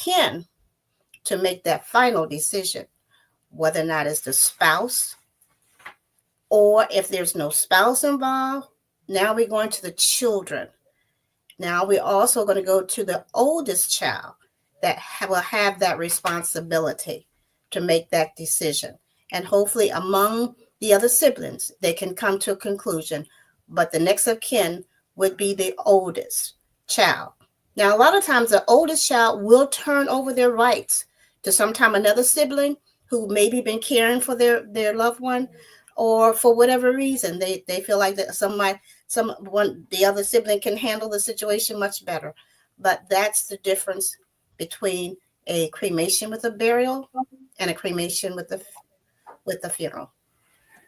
kin to make that final decision, whether or not it's the spouse, or if there's no spouse involved. Now we're going to the children. Now we're also going to go to the oldest child that will have that responsibility to make that decision. And hopefully among the other siblings, they can come to a conclusion. But the next of kin would be the oldest child. Now, a lot of times the oldest child will turn over their rights to sometime another sibling who maybe been caring for their loved one, or for whatever reason, they feel like that the other sibling can handle the situation much better. But that's the difference between a cremation with a burial and a cremation with the funeral.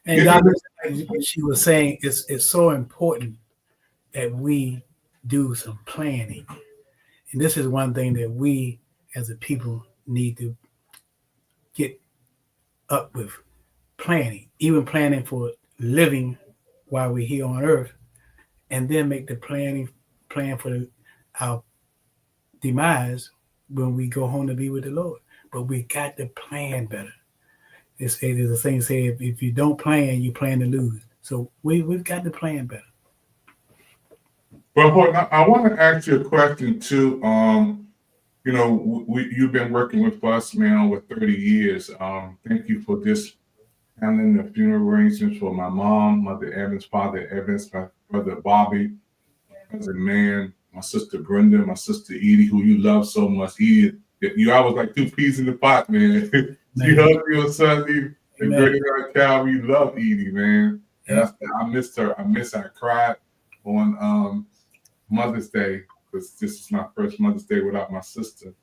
And God, like she was saying, it's so important that we do some planning. And this is one thing that we as a people need to get up with, planning, even planning for living while we're here on earth, and then make the plan for our demise when we go home to be with the Lord. But we got to plan better. There's a thing say, if you don't plan, you plan to lose. So we've got to plan better. Well, Horton, I want to ask you a question too. You've been working with us now with 30 years. Thank you for this handling the funeral arrangements for my mom, Mother Evans, Father Evans, my brother Bobby, as a man, my sister Brenda, my sister Edie, who you love so much. Edie, you always like two peas in the pot, man. You hugged me on Sunday. The great Calvary, you love Edie, man. And I missed her. I cried on Mother's Day, because this is my first Mother's Day without my sister.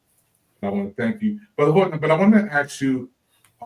I want to thank you. But Horton, I want to ask you,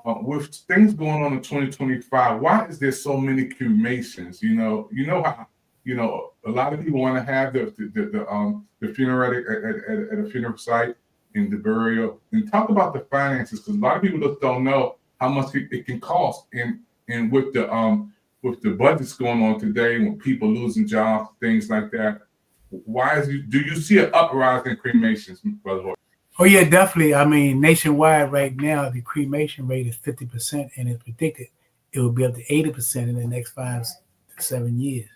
with things going on in 2025, why is there so many cremations? You know how a lot of people want to have the funeral at a funeral site and the burial, and talk about the finances, because a lot of people just don't know how much it can cost. And with the budgets going on today, when people losing jobs, things like that, do you see an uprise in cremations, Brother Horton? Oh yeah, definitely. I mean, nationwide right now, the cremation rate is 50%, and it's predicted it will be up to 80% in the next 5 to 7 years.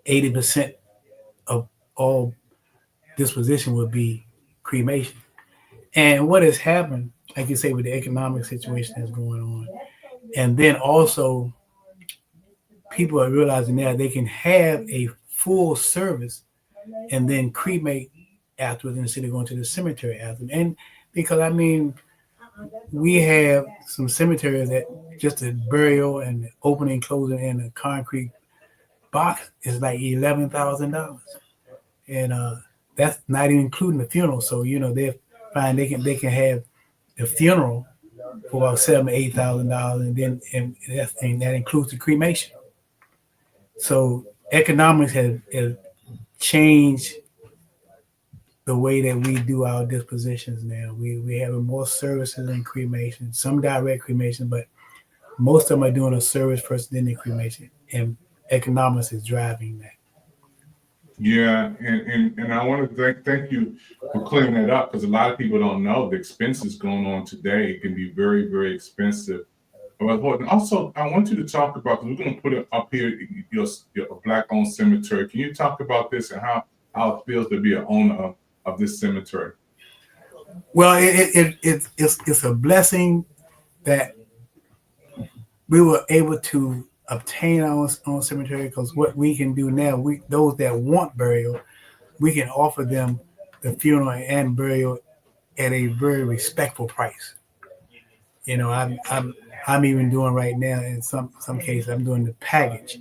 80% of all disposition will be cremation. And what has happened, like you say, with the economic situation that's going on, and then also people are realizing now they can have a full service and then cremate afterwards instead of going to the cemetery afterwards. And because we have some cemeteries that just the burial and the opening, closing, and the concrete box is like $11,000, and that's not even including the funeral. So they find they can have the funeral for about $7,000 to $8,000, and that includes the cremation. So economics has changed the way that we do our dispositions now. We have more services in cremation, some direct cremation, but most of them are doing a service first, then the cremation, and economics is driving that. Yeah, and I want to thank you for clearing that up, because a lot of people don't know the expenses going on today can be very, very expensive. But also, I want you to talk about, because we're going to put it up here, your Black-owned cemetery. Can you talk about this and how it feels to be an owner of this cemetery? Well, it's a blessing that we were able to obtain our own cemetery, because what we can do now, those that want burial, we can offer them the funeral and burial at a very respectful price. I'm even doing right now, in some cases, I'm doing the package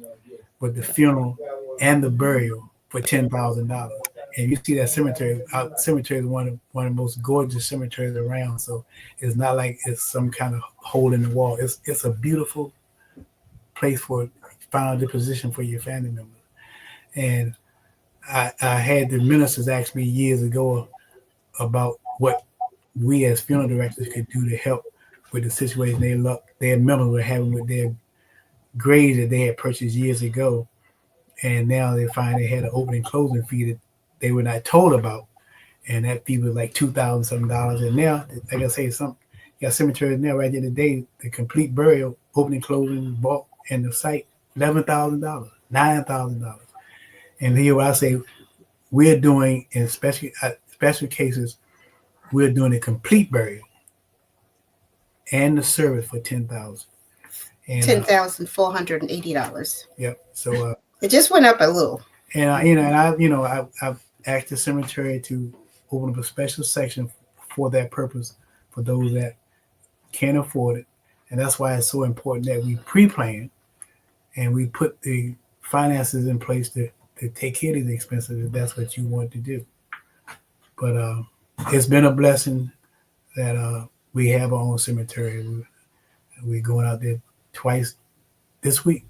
with the funeral and the burial for $10,000. And you see that cemetery. Our cemetery is one of the most gorgeous cemeteries around. So it's not like it's some kind of hole in the wall. It's a beautiful place for final disposition for your family members. And I had the ministers ask me years ago about what we as funeral directors could do to help with the situation their members were having with their graves that they had purchased years ago. And now they find they had an opening closing fee that they were not told about. and that fee was like $2,000 something. And now, like I say, you got cemeteries now right in the day, the complete burial, opening, closing, bulk, and the site, $11,000, $9,000. And here I say, we're doing in special cases, we're doing a complete burial and the service for $10,000. And $10,480. Yep. So it just went up a little. And I've asked the cemetery to open up a special section for that purpose for those that can't afford it, and that's why it's so important that we pre-plan and we put the finances in place to take care of these expenses if that's what you want to do. But it's been a blessing that we have our own cemetery. We're going out there twice this week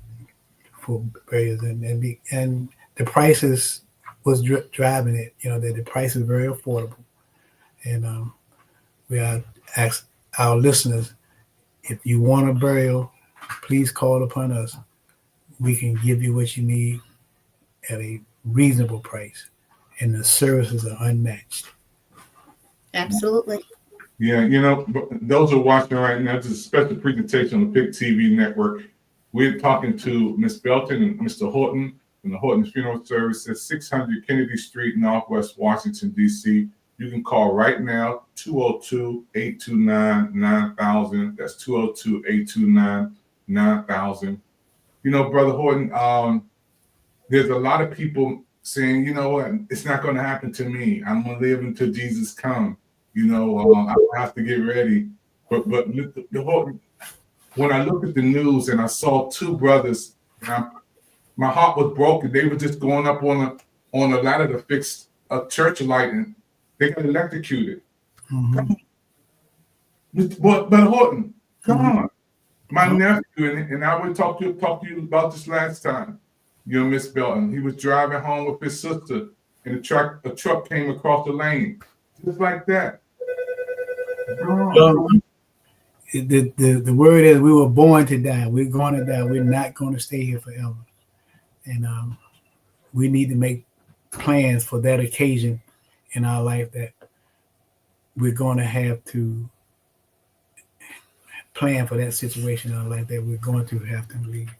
for burials, and the prices was driving it. That the price is very affordable, and we ask our listeners, if you want a burial, please call upon us. We can give you what you need at a reasonable price, and the services are unmatched. Absolutely. Yeah, those are watching right now. This is a special presentation on the PIC TV network. We're talking to Ms. Belton and Mr. Horton from the Horton Funeral Services, 600 Kennedy Street, Northwest Washington, D.C. You can call right now, 202-829-9000. That's 202-829-9000. Brother Horton, there's a lot of people saying, you know what, it's not going to happen to me. I'm going to live until Jesus comes. I don't have to get ready. But the Horton, when I looked at the news and I saw two brothers, my heart was broken. They were just going up on a ladder to fix a church light, and they got electrocuted. Mm-hmm. But Horton, come on. My nephew, and I would talk to you about this last time, Miss Belton. He was driving home with his sister, and a truck came across the lane. Just like that. The word is we were born to die. We're going to die. We're not going to stay here forever. And we need to make plans for that occasion in our life that we're going to have to plan for that situation in our life that we're going to have to leave.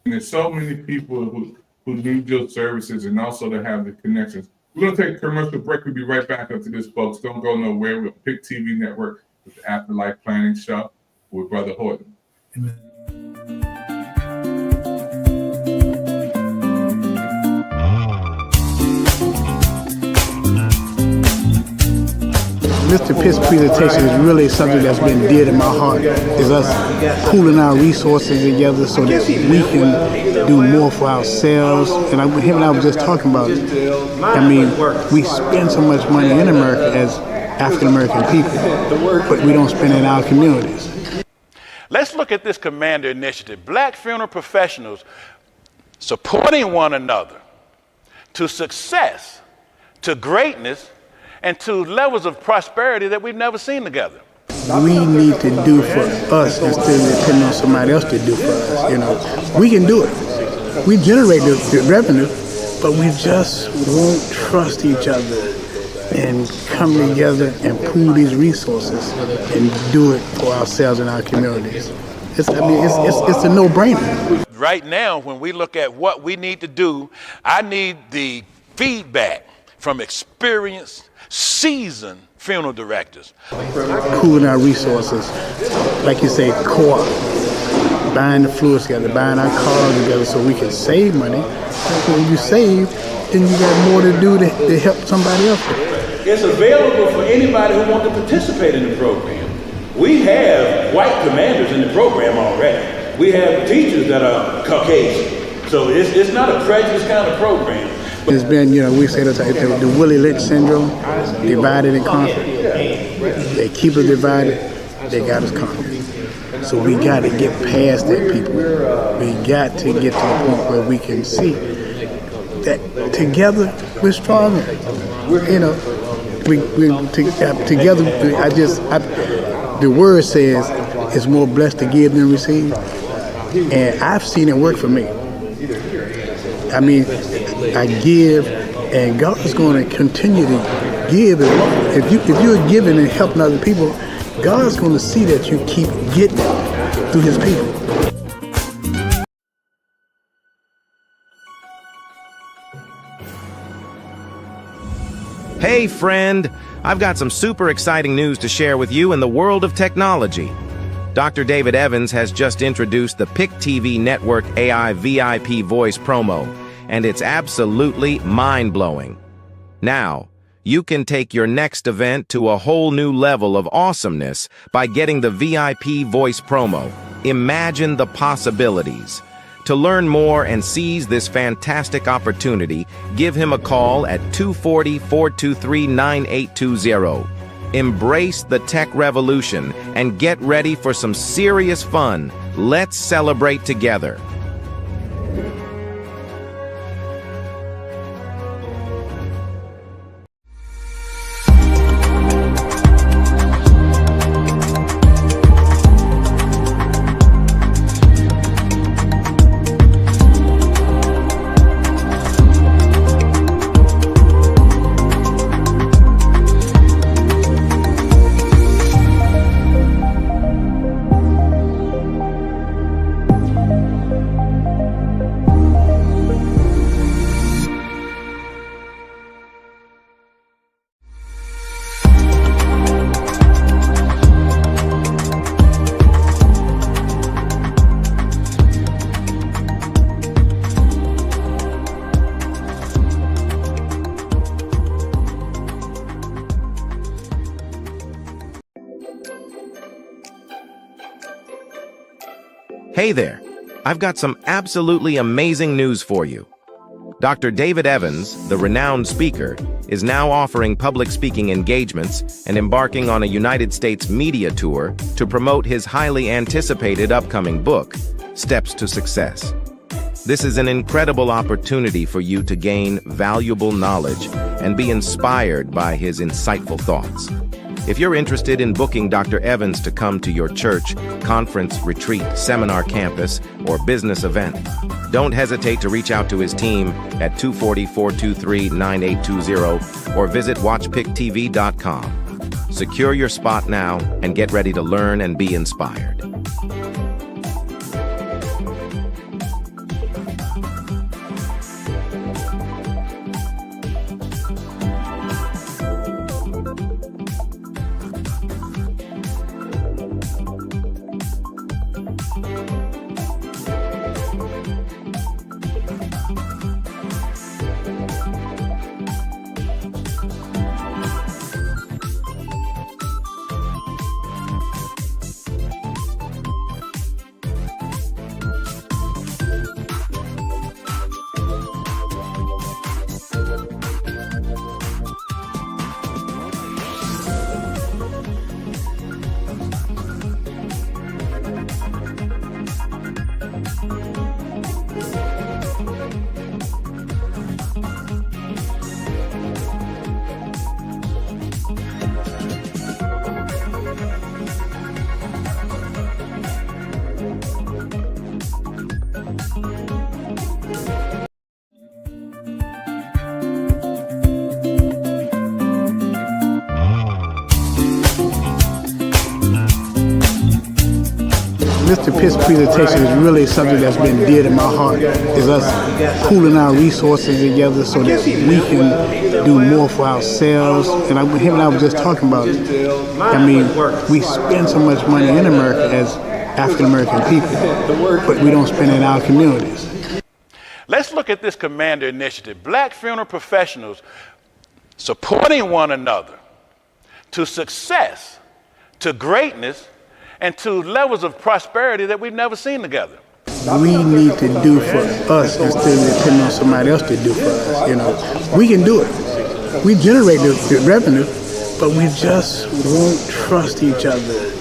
And there's so many people who need your services and also to have the connections. We're going to take a commercial break. We'll be right back after this, folks. Don't go nowhere. We're PIC TV Network with the Afterlife Planning Show with Brother Horton. Amen. Mr. Pitt's presentation is really something that's been dear to my heart, is us pooling our resources together so that we can do more for ourselves. And him and I was just talking about it. We spend so much money in America as African-American people, but we don't spend it in our communities. Let's look at this Commander Initiative. Black funeral professionals supporting one another to success, to greatness, and to levels of prosperity that we've never seen together. We need to do for us instead of depending on somebody else to do for us. We can do it. We generate the revenue, but we just won't trust each other and come together and pool these resources and do it for ourselves and our communities. It's a no-brainer. Right now, when we look at what we need to do, I need the feedback from experienced, seasoned funeral directors. Pooling our resources, like you say, co-op, buying the fluids together, buying our cars together so we can save money. When you save, then you got more to do to help somebody else. It's available for anybody who wants to participate in the program. We have white commanders in the program already. We have teachers that are Caucasian. So it's not a prejudice kind of program. It's been, we say the Willie Lynch syndrome, divided and conquered. They keep us divided, they got us conquered. So we got to get past that, people. We got to get to the point where we can see that together we're stronger. Together, the word says it's more blessed to give than receive. And I've seen it work for me. I give, And God is going to continue to give. If you're giving and helping other people, God's going to see that you keep getting it through his people. Hey friend, I've got some super exciting news to share with you in the world of technology. Dr. David Evans has just introduced the PIC TV Network AI VIP voice promo, and it's absolutely mind-blowing. Now, you can take your next event to a whole new level of awesomeness by getting the VIP voice promo. Imagine the possibilities. To learn more and seize this fantastic opportunity, give him a call at 240-423-9820. Embrace the tech revolution and get ready for some serious fun. Let's celebrate together. Hey there, I've got some absolutely amazing news for you. Dr. David Evans, the renowned speaker, is now offering public speaking engagements and embarking on a United States media tour to promote his highly anticipated upcoming book, Steps to Success. This is an incredible opportunity for you to gain valuable knowledge and be inspired by his insightful thoughts. If you're interested in booking Dr. Evans to come to your church, conference, retreat, seminar campus, or business event, don't hesitate to reach out to his team at 240-423-9820 or visit watchpictv.com. Secure your spot now and get ready to learn and be inspired. Mr. Pitt's presentation is really something that's been dear to my heart, is us pooling our resources together so that we can do more for ourselves. And him and I were just talking about it. I mean, we spend so much money in America as African-American people, but we don't spend it in our communities. Let's look at this Commander Initiative. Black funeral professionals supporting one another to success, to greatness, and to levels of prosperity that we've never seen together. We need to do for us instead of depending on somebody else to do for us. You know, we can do it. We generate the revenue, but we just won't trust each other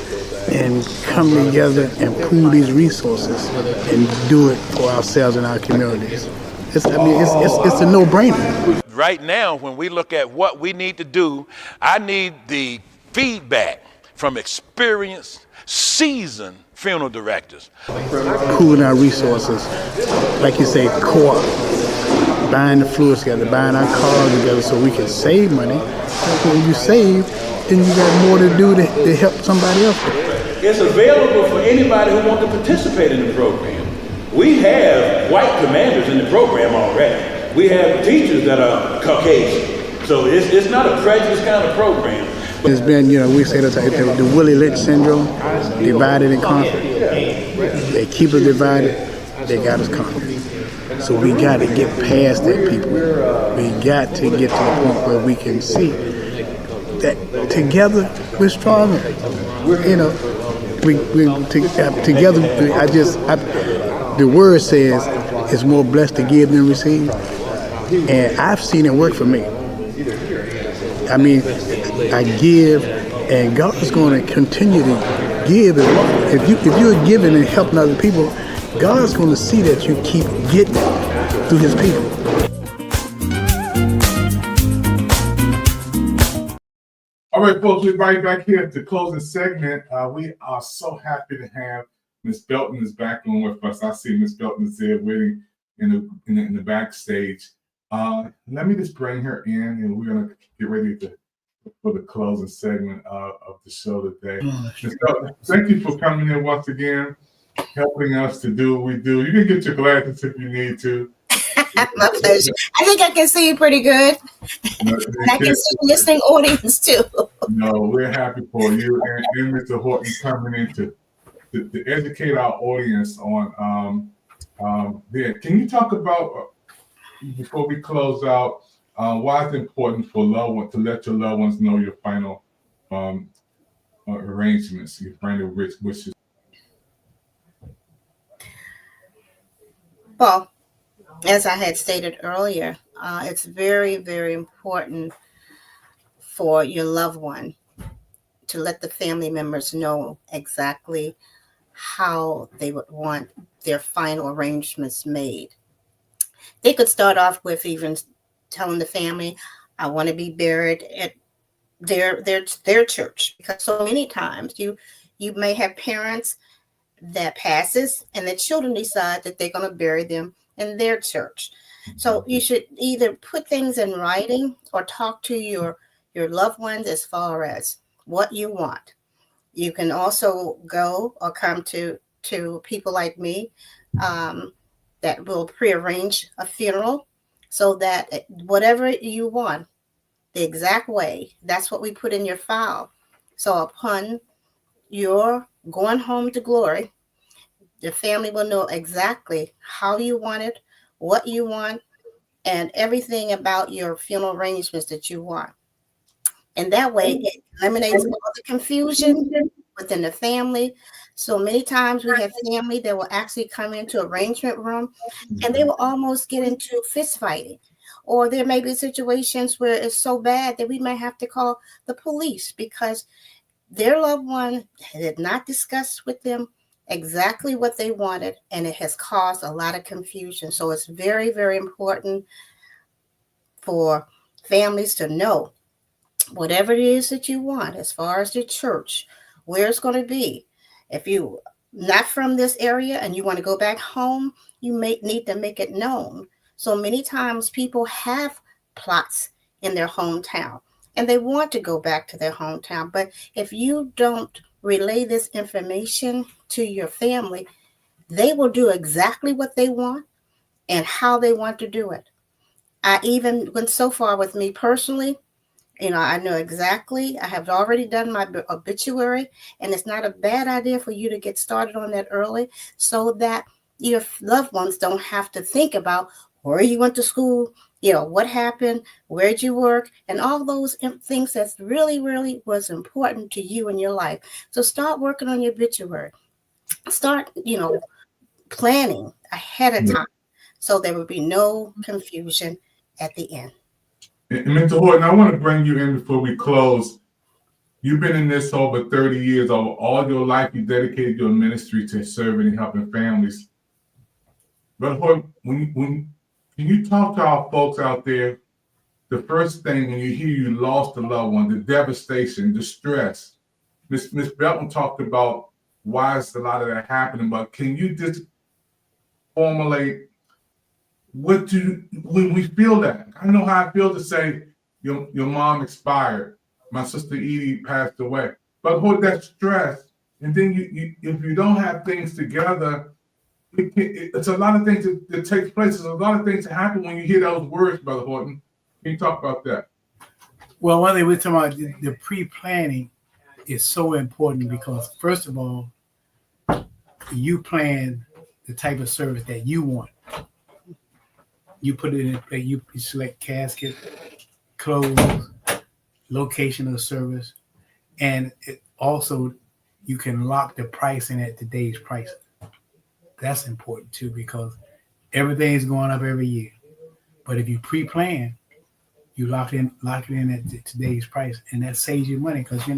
and come together and pool these resources and do it for ourselves and our communities. It's a no-brainer. Right now, when we look at what we need to do, I need the feedback from experienced, seasoned funeral directors. Pooling our resources, like you say, co-op, buying the fluids together, buying our cars together so we can save money. When you save, then you got more to do to help somebody else. It's available for anybody who wants to participate in the program. We have white commanders in the program already. We have teachers that are Caucasian. So it's not a prejudice kind of program. It's been, we say the Willie Lynch syndrome, divided and conquered. They keep us divided, they got us conquered. So we got to get past that, people. We got to get to the point where we can see that together we're stronger. Together, the word says it's more blessed to give than receive. And I've seen it work for me. I mean, I give, and God is going to continue to give. If you're giving and helping other people, God's going to see that you keep getting through His people. All right, folks, we're right back here at the closing segment. We are so happy to have Miss Belton is back on with us. I see Miss Belton is there waiting in the backstage. Let me just bring her in, and we're gonna get ready for the closing segment of the show today. Ms. Belton, thank you for coming in once again, helping us to do what we do. You can get your glasses if you need to. My pleasure. I think I can see you pretty good. No, and I can see the listening audience too. No, we're happy for you and Mr. Horton coming in to educate our audience on there. Can you talk about, before we close out, why it's important for loved ones to let your loved ones know your final arrangements, your final wishes? Well, as I had stated earlier, it's very, very important for your loved one to let the family members know exactly how they would want their final arrangements made. They could start off with even telling the family, I want to be buried at their church, because so many times you may have parents that passes and the children decide that they're going to bury them in their church. So you should either put things in writing or talk to your loved ones as far as what you want. You can also go or come to people like me that will prearrange a funeral so that whatever you want, the exact way, that's what we put in your file. So upon your going home to glory, the family will know exactly how you want it, what you want, and everything about your funeral arrangements that you want. And that way it eliminates all the confusion within the family. So many times we have family that will actually come into arrangement room and they will almost get into fist fighting. Or there may be situations where it's so bad that we may have to call the police because their loved one did not discuss with them exactly what they wanted, and it has caused a lot of confusion. So it's very, very important for families to know whatever it is that you want as far as the church, where it's going to be. If you not from this area and you want to go back home, you may need to make it known. So many times people have plots in their hometown and they want to go back to their hometown. But if you don't relay this information to your family, they will do exactly what they want and how they want to do it. I even went so far with me personally. I know exactly. I have already done my obituary, and it's not a bad idea for you to get started on that early so that your loved ones don't have to think about where you went to school, what happened, where'd you work, and all those things that's really, really was important to you in your life. So start working on your obituary. Start, planning ahead of time so there will be no confusion at the end. And Mr. Horton, I want to bring you in before we close. You've been in this over 30 years. Over all your life, you dedicated your ministry to serving and helping families. But Horton, when can you talk to our folks out there? The first thing when you hear you lost a loved one, the devastation, the stress. Miss Belton talked about why is a lot of that happening, but can you just formulate when we feel that? I know how I feel to say your mom expired, my sister Edie passed away, but hold that stress, and then you if you don't have things together, it's a lot of things that takes place. There's a lot of things that happen when you hear those words, Brother Horton. Can you talk about that? Well, one thing we're talking about, the pre-planning is so important because, first of all, you plan the type of service that you want. You put it in place, you select casket, clothes, location of service, and also you can lock the pricing at today's price. That's important too because everything's going up every year. But if you pre-plan, you lock it in at today's price, and that saves you money because you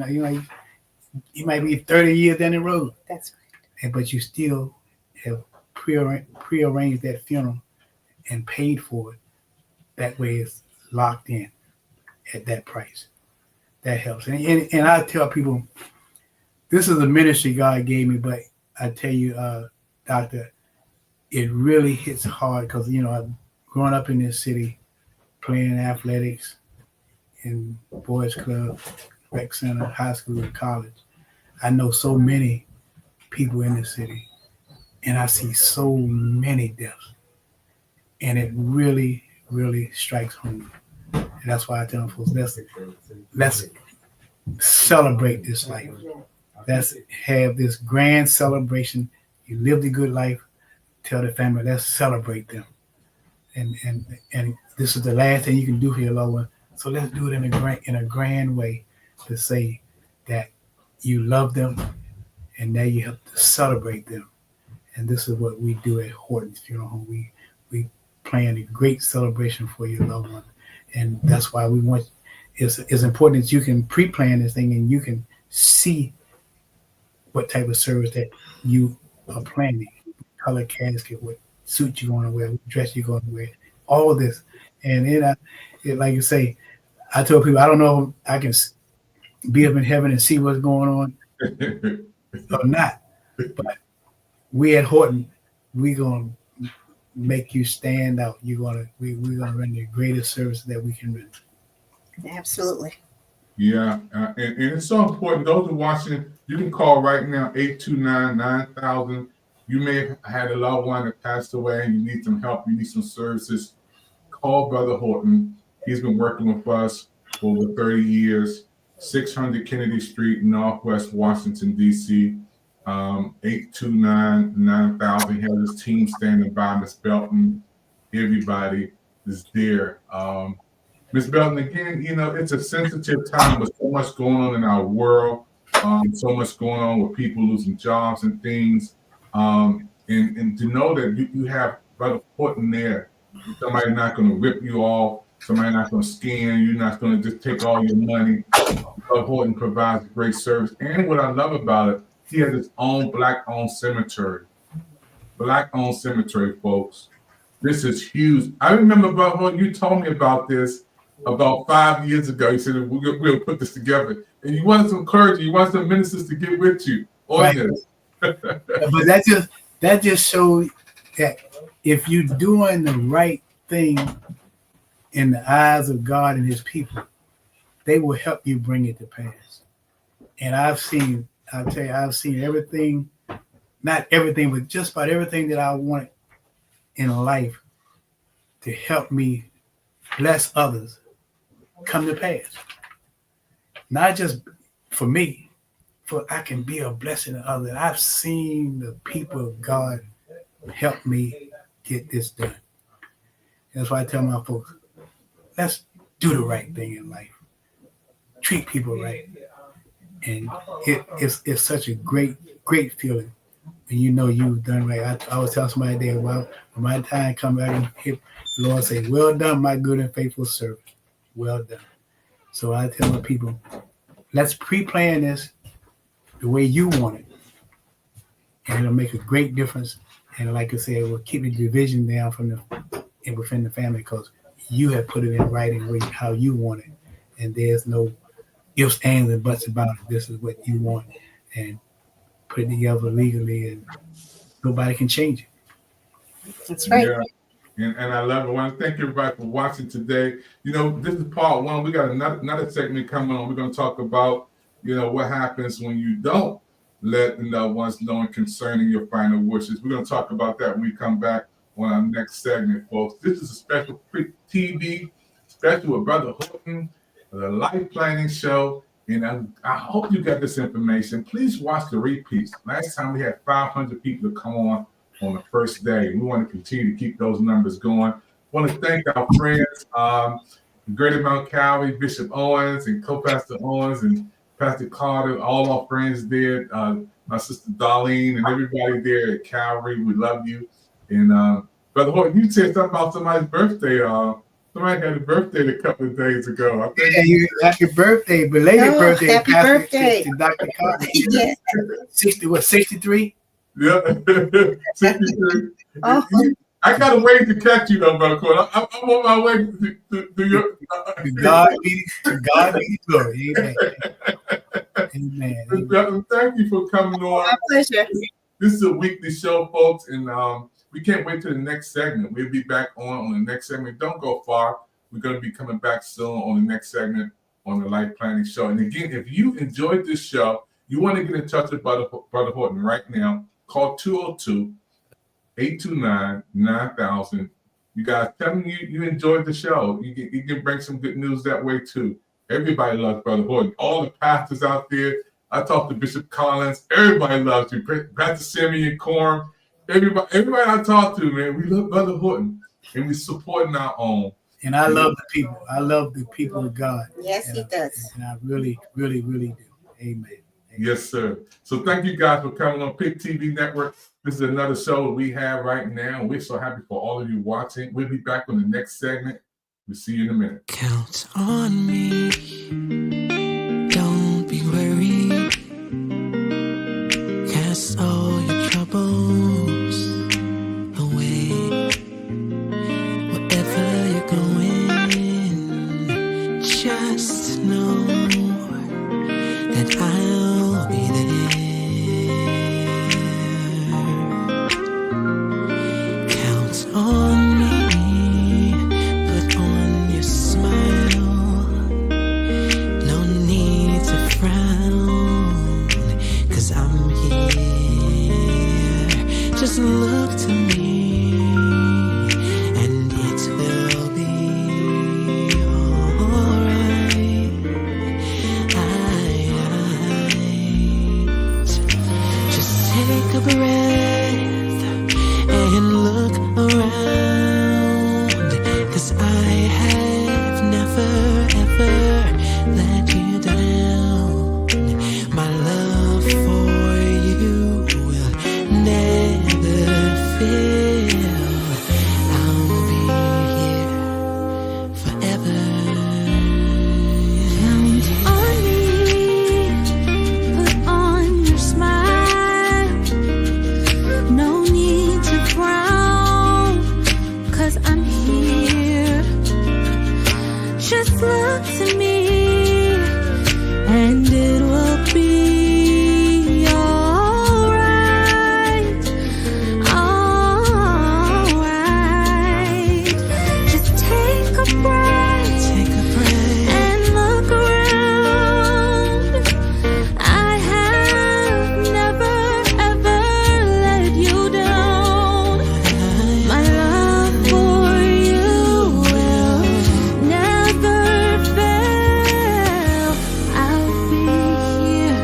might be 30 years down the road. That's right. But you still have prearranged that funeral and paid for it. That way it's locked in at that price. That helps. And I tell people, this is a ministry God gave me, but I tell you, Doctor, it really hits hard because, I've grown up in this city playing athletics in boys club, rec center, high school, and college. I know so many people in this city, and I see so many deaths. And it really, really strikes home. And that's why I tell them folks, let's celebrate this life. Let's have this grand celebration. You lived a good life. Tell the family, let's celebrate them. And this is the last thing you can do for your loved one. So let's do it in a grand way to say that you love them and now you have to celebrate them. And this is what we do at Horton's Funeral Home. We plan a great celebration for your loved one. And that's why we want, it's important that you can pre-plan this thing and you can see what type of service that you are planning. Color casket, what suit you're going to wear, what dress you're going to wear, all of this. And then, like you say, I tell people, I don't know if I can be up in heaven and see what's going on or not. But we at Horton, we're going to make you stand out. We're going to run the greatest service that we can run. Absolutely. Yeah, and it's so important. Those who are watching, you can call right now, 829-9000. You may have had a loved one that passed away and you need some help, you need some services. Call Brother Horton. He's been working with us for over 30 years. 600 Kennedy Street, Northwest Washington, D.C. 829-9000. He has his team standing by. Miss Belton, everybody is there. Miss Belton, again, it's a sensitive time with so much going on in our world, so much going on with people losing jobs and things. And to know that you have Brother Horton there, somebody not going to rip you off, somebody not going to scam you, not going to just take all your money. Brother Horton provides great service. And what I love about it, he has his own Black-owned cemetery. Black-owned cemetery, folks. This is huge. I remember, Brother Horton, you told me about this about 5 years ago. You said, we'll put this together. And you wanted some clergy, you wanted some ministers to get with you on this. But that just shows that if you're doing the right thing in the eyes of God and his people, they will help you bring it to pass. And I've seen everything, not everything, but just about everything that I want in life to help me bless others come to pass. Not just for me, for I can be a blessing to others. I've seen the people of God help me get this done. That's why I tell my folks, let's do the right thing in life. Treat people right. And it's such a great feeling when you know you've done right. I always tell somebody there, well, when my time come back and the Lord say, well done, my good and faithful servant. Well done. So I tell my people, let's pre-plan this the way you want it. And it'll make a great difference. And like I said, it will keep the division down within the family because you have put it in writing how you want it. And there's no ifs, ands, and buts about it. This is what you want. And put it together legally and nobody can change it. That's right. And I love it. I want to thank everybody for watching today. You know, this is part one. We got another segment coming on. We're going to talk about, you know, what happens when you don't let the loved ones know concerning your final wishes. We're going to talk about that when we come back on our next segment, folks. This is a special TV special with Brother Horton, the life planning show. And I hope you got this information. Please watch the repeats. Last time we had 500 people to come on the first day. We want to continue to keep those numbers going. I want to thank our friends, Greater Mount Calvary, Bishop Owens and Co-Pastor Owens and Pastor Carter, all our friends there, my sister Darlene and everybody there at Calvary. We love you. And Brother Horton, you said something about somebody's birthday. Somebody had a birthday a couple of days ago. I think happy birthday, belated birthday. Happy birthday. To Dr. Carter. Yes. 63? Yeah. 63. Oh. I got a way to catch you though, Brother Horton. I'm on my way to your To God be the glory. Amen. Amen. Thank you for coming on. My pleasure. This is a weekly show, folks, and we can't wait till the next segment. We'll be back on the next segment. Don't go far. We're going to be coming back soon on the next segment on the Life Planning Show. And again, if you enjoyed this show, you want to get in touch with Brother Horton right now, call 202-829-9000. You guys, tell me you enjoyed the show. You can bring some good news that way too. Everybody loves Brother Horton. All the pastors out there. I talked to Bishop Collins. Everybody loves you. Pastor Simeon Corn. Everybody I talk to, man, we love Brother Horton, and we're supporting our own. And I love the people. I love the people of God. Yes, he does. And I really, really, really do. Amen. Yes, sir. So thank you guys for coming on PIC TV Network. This is another show that we have right now. We're so happy for all of you watching. We'll be back on the next segment. We'll see you in a minute. Count on me. Don't be worried. Cast all your troubles away. Wherever you're going, just know that I'll be there. Count on me. Put on your smile. No need to frown, 'cause I'm here. Just look to me, and it will be alright. Just take a breath and look around, 'cause I have never ever let you down. My love for you will never fail. I'll be here forever. Count on me. Put on your smile. No need to frown, 'cause I'm here. Just look to me, and it will be alright. Alright. Just take a breath. And look around. I have never ever let you down. My love for you will never fail. I'll be here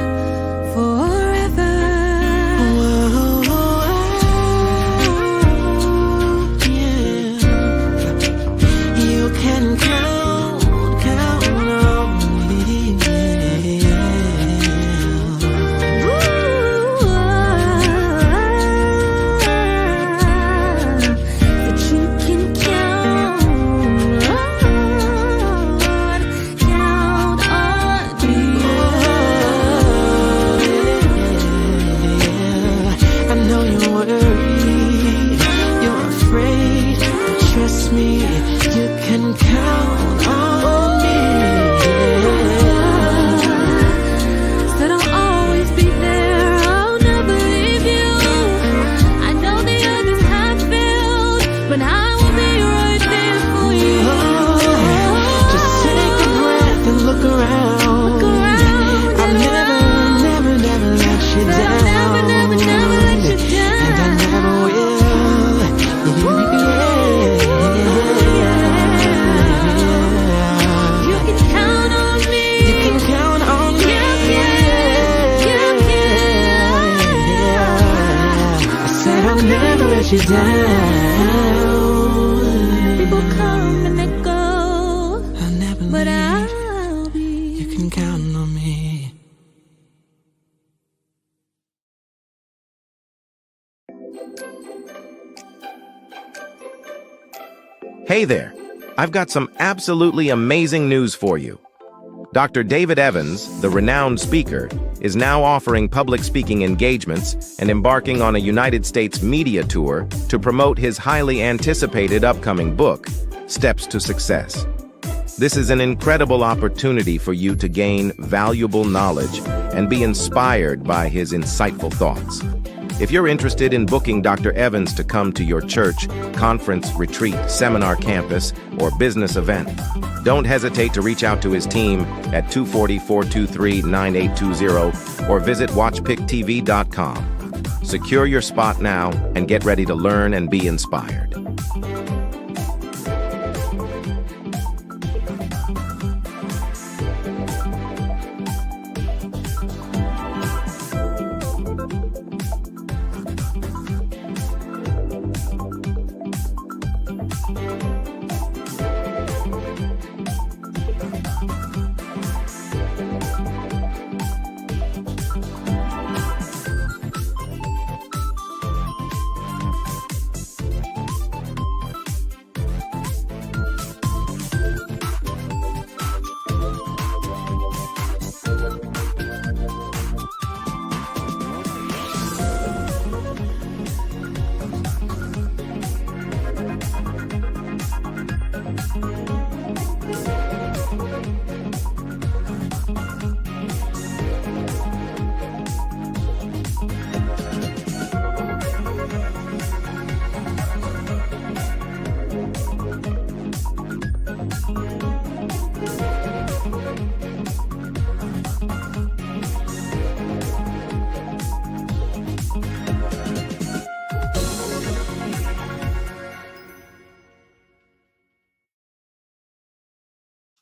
you down. People come and they go, I'll never but leave. I'll be. You can count on me. Hey there, I've got some absolutely amazing news for you. Dr. David Evans, the renowned speaker, is now offering public speaking engagements and embarking on a United States media tour to promote his highly anticipated upcoming book, Steps to Success. This is an incredible opportunity for you to gain valuable knowledge and be inspired by his insightful thoughts. If you're interested in booking Dr. Evans to come to your church, conference, retreat, seminar campus, or business event, don't hesitate to reach out to his team at 240-423-9820 or visit watchpictv.com. Secure your spot now and get ready to learn and be inspired.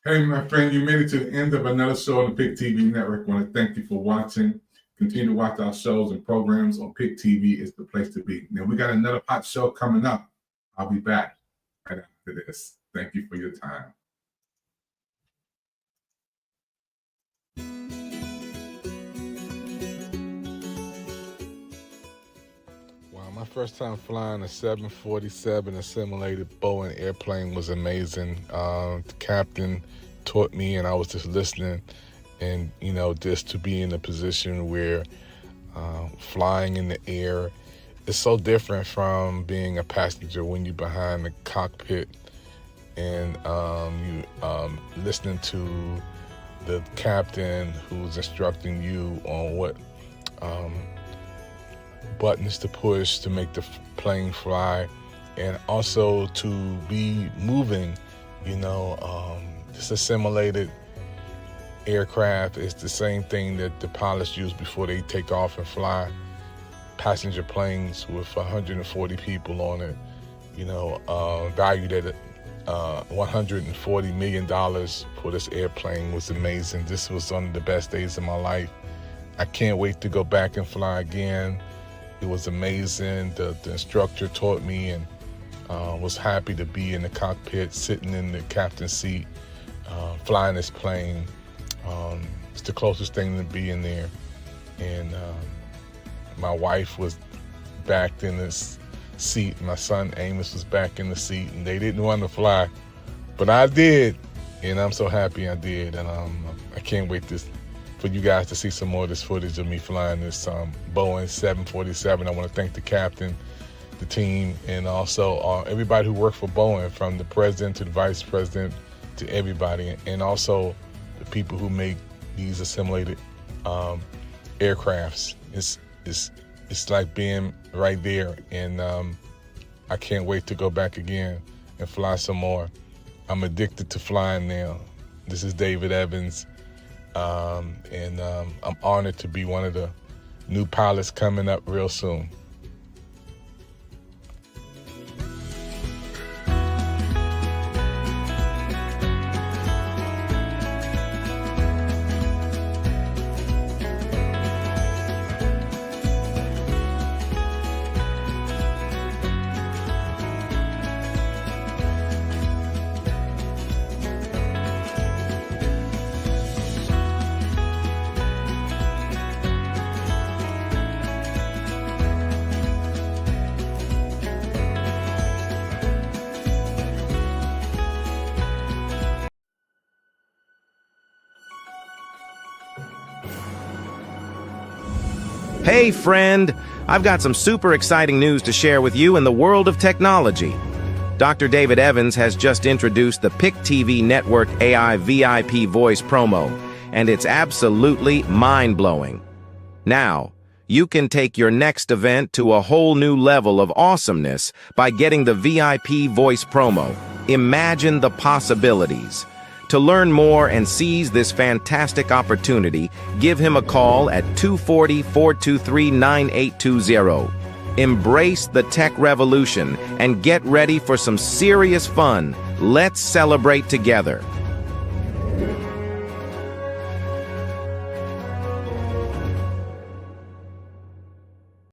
Hey, my friend, you made it to the end of another show on the PIC TV network. I want to thank you for watching. Continue to watch our shows and programs on PIC TV. Is the place to be. Now, we got another hot show coming up. I'll be back right after this. Thank you for your time. Wow, my first time flying a 747 assimilated Boeing airplane was amazing. The captain taught me, and I was just listening. And, you know, just to be in a position where flying in the air is so different from being a passenger when you're behind the cockpit and you listening to the captain who's instructing you on what buttons to push to make the plane fly, and also to be moving, you know, this assimilated aircraft is the same thing that the pilots use before they take off and fly. Passenger planes with 140 people on it, you know, valued at $140 million for this airplane. Was amazing. This was one of the best days of my life. I can't wait to go back and fly again. It was amazing. The instructor taught me, and was happy to be in the cockpit, sitting in the captain's seat, flying this plane. It's the closest thing to being there. And my wife was back in this seat. My son Amos was back in the seat, and they didn't want to fly, but I did, and I'm so happy I did. And I can't wait for you guys to see some more of this footage of me flying this Boeing 747. I want to thank the captain, the team, and also everybody who worked for Boeing, from the president to the vice president to everybody, and also the people who make these assimilated aircrafts. It's like being right there, and I can't wait to go back again and fly some more. I'm addicted to flying now. This is David Evans, and I'm honored to be one of the new pilots coming up real soon. Hey friend, I've got some super exciting news to share with you in the world of technology. Dr. David Evans has just introduced the PIC TV Network AI VIP Voice promo, and it's absolutely mind-blowing. Now, you can take your next event to a whole new level of awesomeness by getting the VIP Voice promo. Imagine the possibilities. To learn more and seize this fantastic opportunity, give him a call at 240-423-9820. Embrace the tech revolution and get ready for some serious fun. Let's celebrate together.